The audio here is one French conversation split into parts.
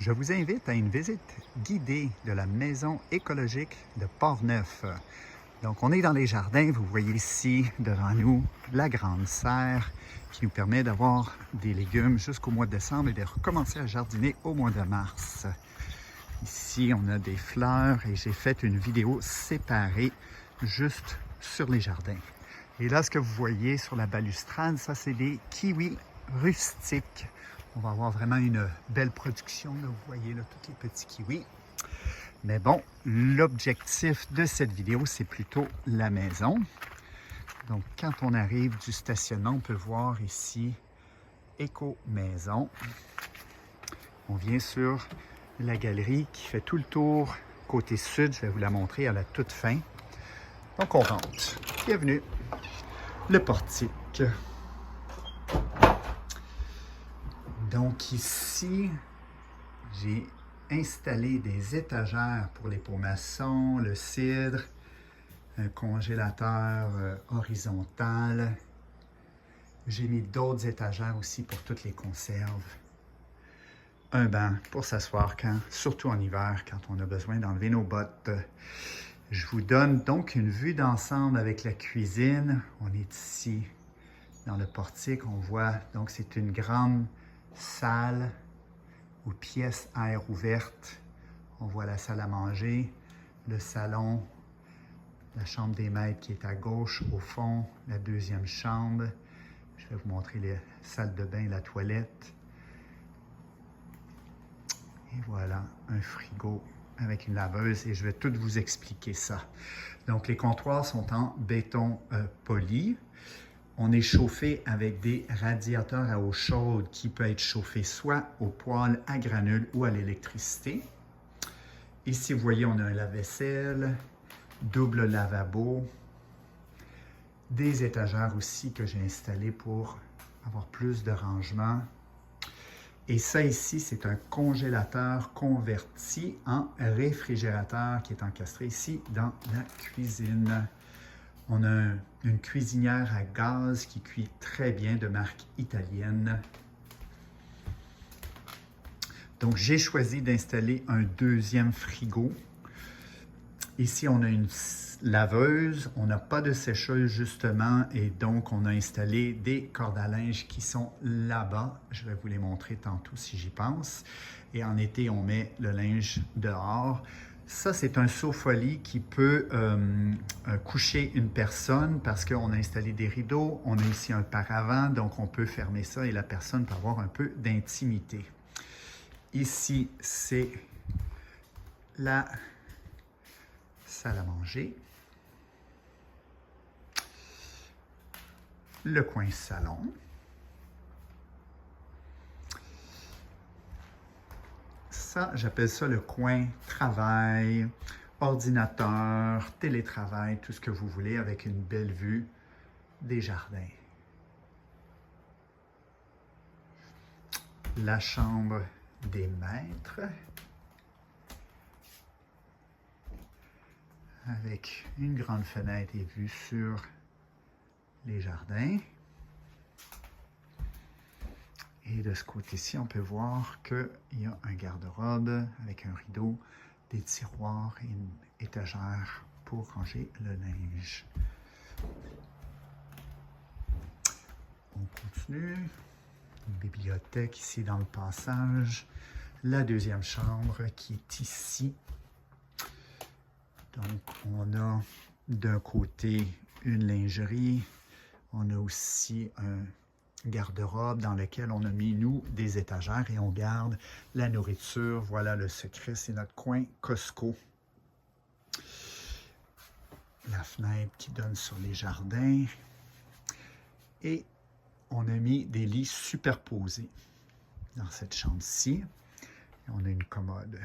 Je vous invite à une visite guidée de la maison écologique de Portneuf. Donc, on est dans les jardins. Vous voyez ici devant nous la grande serre qui nous permet d'avoir des légumes jusqu'au mois de décembre et de recommencer à jardiner au mois de mars. Ici, on a des fleurs et j'ai fait une vidéo séparée juste sur les jardins. Et là, ce que vous voyez sur la balustrade, ça, c'est des kiwis rustiques. On va avoir vraiment une belle production. Là, vous voyez là, tous les petits kiwis. Mais bon, l'objectif de cette vidéo, c'est plutôt la maison. Donc, quand on arrive du stationnement, on peut voir ici Éco-Maison. On vient sur la galerie qui fait tout le tour côté sud. Je vais vous la montrer à la toute fin. Donc, on rentre. Bienvenue. Le portique. Donc ici, j'ai installé des étagères pour les pots maçons, le cidre, un congélateur horizontal. J'ai mis d'autres étagères aussi pour toutes les conserves. Un banc pour s'asseoir, surtout en hiver, quand on a besoin d'enlever nos bottes. Je vous donne donc une vue d'ensemble avec la cuisine. On est ici dans le portique. On voit, donc c'est une grande salle ou pièce à air ouverte. On voit la salle à manger, le salon, la chambre des maîtres qui est à gauche au fond, la deuxième chambre. Je vais vous montrer les salles de bain, la toilette. Et voilà, un frigo avec une laveuse et je vais tout vous expliquer ça. Donc les comptoirs sont en béton poli. On est chauffé avec des radiateurs à eau chaude qui peut être chauffé soit au poêle à granules ou à l'électricité. Ici, vous voyez, on a un lave-vaisselle, double lavabo, des étagères aussi que j'ai installées pour avoir plus de rangement. Et ça ici, c'est un congélateur converti en réfrigérateur qui est encastré ici dans la cuisine. On a une cuisinière à gaz qui cuit très bien de marque italienne. Donc, j'ai choisi d'installer un deuxième frigo. Ici, on a une laveuse. On n'a pas de sécheuse, justement, et donc, on a installé des cordes à linge qui sont là-bas. Je vais vous les montrer tantôt si j'y pense. Et en été, on met le linge dehors. Ça, c'est un sofa-lit qui peut coucher une personne parce qu'on a installé des rideaux. On a ici un paravent, donc on peut fermer ça et la personne peut avoir un peu d'intimité. Ici, c'est la salle à manger. Le coin salon. Ça, j'appelle ça le coin travail, ordinateur, télétravail, tout ce que vous voulez avec une belle vue des jardins. La chambre des maîtres avec une grande fenêtre et vue sur les jardins. Et de ce côté-ci, on peut voir qu'il y a un garde-robe avec un rideau, des tiroirs et une étagère pour ranger le linge. On continue. Une bibliothèque ici dans le passage. La deuxième chambre qui est ici. Donc, on a d'un côté une lingerie. On a aussi un garde-robe dans lequel on a mis, nous, des étagères et on garde la nourriture. Voilà le secret, c'est notre coin Costco. La fenêtre qui donne sur les jardins. Et on a mis des lits superposés dans cette chambre-ci. On a une commode.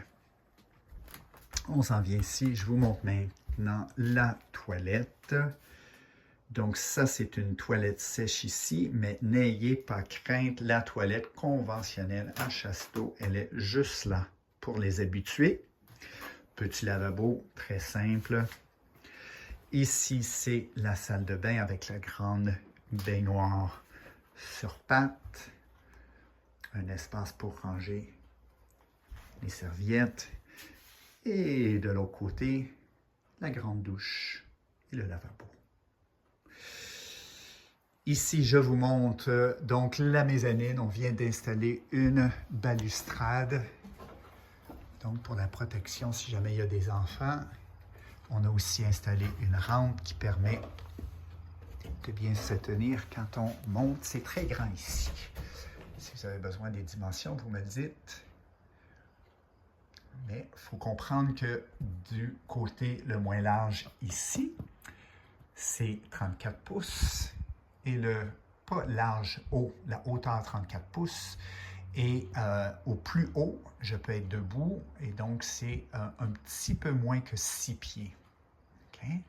On s'en vient ici. Je vous montre maintenant la toilette. Donc ça, c'est une toilette sèche ici, mais n'ayez pas crainte, la toilette conventionnelle à chasse d'eau, elle est juste là pour les habitués. Petit lavabo, très simple. Ici, c'est la salle de bain avec la grande baignoire sur pattes. Un espace pour ranger les serviettes. Et de l'autre côté, la grande douche et le lavabo. Ici, je vous montre donc la mezzanine. On vient d'installer une balustrade. Donc, pour la protection, si jamais il y a des enfants, on a aussi installé une rampe qui permet de bien se tenir quand on monte. C'est très grand ici. Si vous avez besoin des dimensions, vous me le dites. Mais il faut comprendre que du côté le moins large ici, c'est 34 pouces. Et le pas large haut, la hauteur 34 pouces. Et au plus haut, je peux être debout. Et donc, c'est un petit peu moins que 6 pieds. Okay?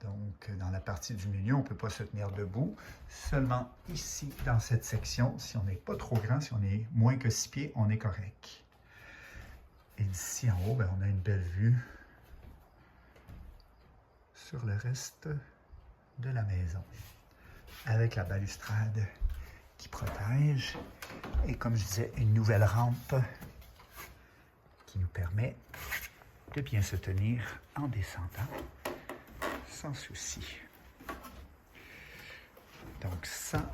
Donc, dans la partie du milieu, on ne peut pas se tenir debout. Seulement ici, dans cette section, si on n'est pas trop grand, si on est moins que 6 pieds, on est correct. Et d'ici en haut, bien, on a une belle vue sur le reste de la maison. Avec la balustrade qui protège. Et comme je disais, une nouvelle rampe qui nous permet de bien se tenir en descendant sans souci. Donc ça,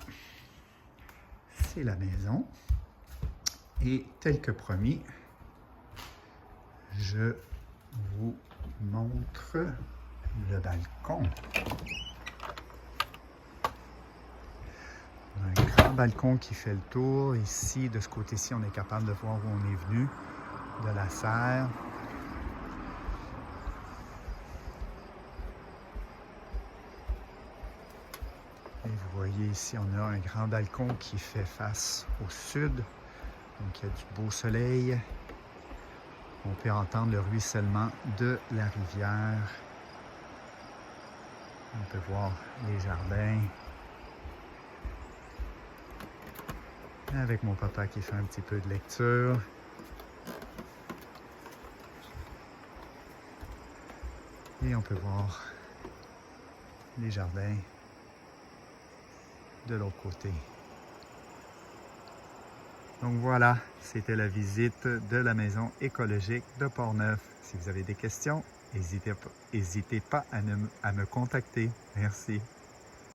c'est la maison. Et tel que promis, je vous montre le balcon. On a un grand balcon qui fait le tour. Ici, de ce côté-ci, on est capable de voir où on est venu, de la serre. Et vous voyez ici, on a un grand balcon qui fait face au sud. Donc, il y a du beau soleil. On peut entendre le ruissellement de la rivière. On peut voir les jardins. Avec mon papa qui fait un petit peu de lecture. Et on peut voir les jardins de l'autre côté. Donc voilà, c'était la visite de la maison écologique de Portneuf. Si vous avez des questions, n'hésitez pas à me contacter. Merci.